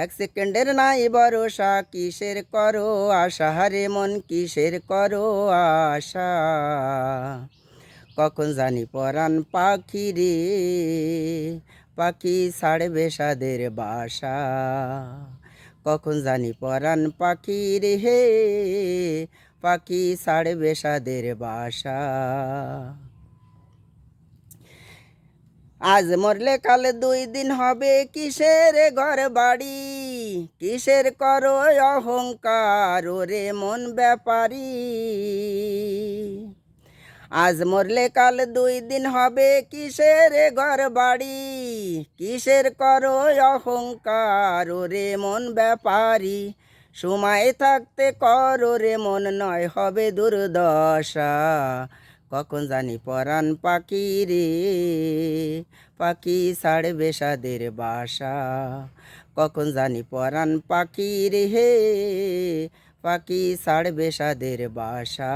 এক সেকেন্ডের নাই ভরসা, কিসের করো আশা রে মন, কিসের করো আশা। কখন জানি পরাণ পাখি রে, পাখি ছাড়বে সাদের বাসা। কখন জানি পরাণ পাখি রে হে, পাখি ছাড়বে সাদের বাসা। আজ মরলে কাল 2 দিন হবে, কিসের ঘর বাড়ি, কিসের করো অহংকার ওরে মন ব্যাপারী। আজ মরলে কাল 2 দিন হবে, কিসের ঘর বাড়ি, কিসের করো অহংকার ওরে মন ব্যাপারী। সময় থাকতে করো রে মন, নয় হবে দুর্দশা। কখন জানি পরাণ পাখি রে, পাখি ছাড়বে সাদের বাসা। কখন জানি পরাণ পাখি রে হে, পাখি ছাড়বে সাদের বাসা।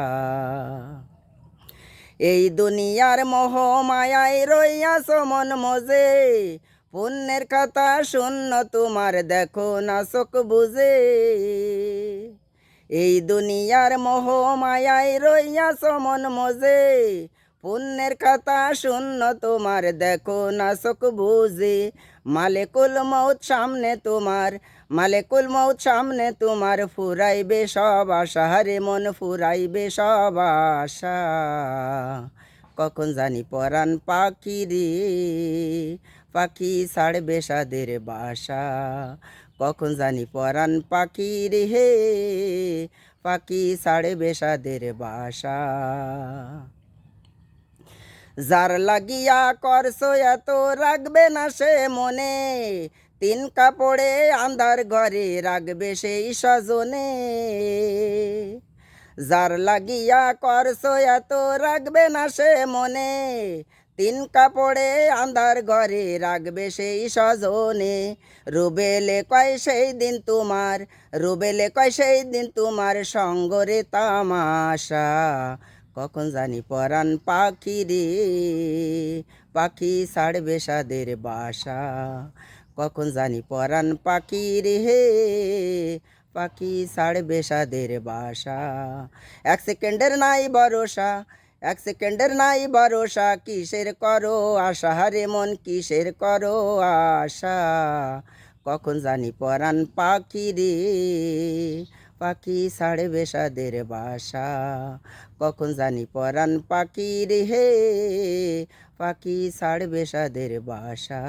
এই দুনিয়ার মোহ মায়ায় রইয়াছ মন মজে, পুণ্যের খাতা শূন্য তোমার দেখো না চোখ বুঝে। এই দুনিয়ার মোহ মায়ায় রইয়াছ মন মজে, পুণ্যের খাতা শূন্য তোমার দেখো না চোখ বুঝে। মালেকুল মউত সামনে তোমার, মালেকুল মউত সামনে তোমার, ফুরাইবে সব আশা রে মন, ফুরাইবে সব আশা। কখন জানি পরাণ পাখি রে, পাখি ছাড়বে সাদের বাসা। কখন জানি পরাণ পাখি রে হে, পাখি ছাড়বে সাদের বাসা। যার লাগিয়া করছো এত রাখবে না সে মনে, 3 কাপড়ে আন্ধার ঘরে রাখবে সেই স্বজনে। যার লাগিয়া করছো এত রাখবে না সে মনে, 3 কাপড়ে আন্ধার ঘরে রাখবে সেই স্বজনে। রুবেলে কয় সেই দিন তোমার, রুবেলে কয় সেই দিন তোমার সঙ্গরে তামাশা। কখন জানি পরাণ পাখি রে, পাখি ছাড়বে সাদের বাসা। কখন জানি পরাণ পাখি রে হে, পাখি ছাড়বে সাদের বাসা। এক সেকেন্ডের নাই ভরসা, এক সেকেন্ডের নাই ভরসা, কিসের করো আশা রে মন, কিসের করো আশা। কখন জানি পরাণ পাখি রে, পাখি ছাড়বে সাদের বাসা। কখন জানি পরাণ পাখি রে হে, পাখি ছাড়বে সাদের বাসা।